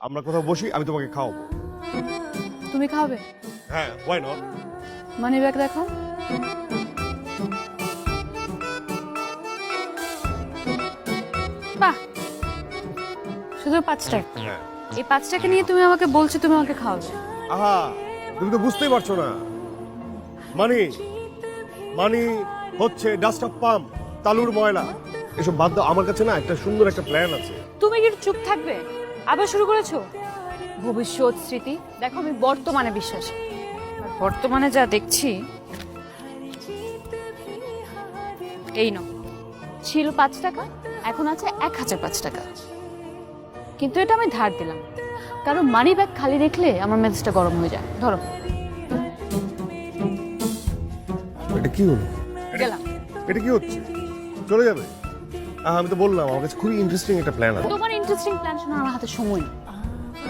আমরা কোথাও বসি, আমি তোমাকে খাওয়াবো। তুমি খাবে? হ্যাঁ, why not? মানি ব্যাগ দেখো। বাহ, শুধু 5 টাকা। হ্যাঁ। এই 5 টাকা নিয়ে তুমি আমাকে বলছো তুমি আমাকে খাওয়াবে? আহা, তুমি তো বুঝতেই পারছো না। মানি মানি হচ্ছে ডাস্ট অফ পাম্প, তালুর ময়লা। এসব বাদ দাও, আমার কাছে না একটা সুন্দর একটা প্ল্যান আছে। তুমি কি একটু চুপ থাকবে? আবার শুরু করেছো ভবিষ্যৎ স্মৃতি। দেখো আমি বর্তমানে বিশ্বাসী, আর বর্তমানে যা দেখছি, এই নাও, ছিল 5 টাকা, এখন আছে 1005 টাকা। কিন্তু এটা আমি ধার দিলাম, কারণ মানি ব্যাগ খালি দেখলে আমার মেজাজটা গরম হয়ে যায়। ধরো। এটা কি হলো? গেলাম। এটা কি হচ্ছে? চলে যাবে? আমি তো বললাম আমার কাছে খুবই ইন্টারেস্টিং একটা প্ল্যান আছে। তোমার ইন্টারেস্টিং প্ল্যান শোনা আমার হাতে সময় নেই।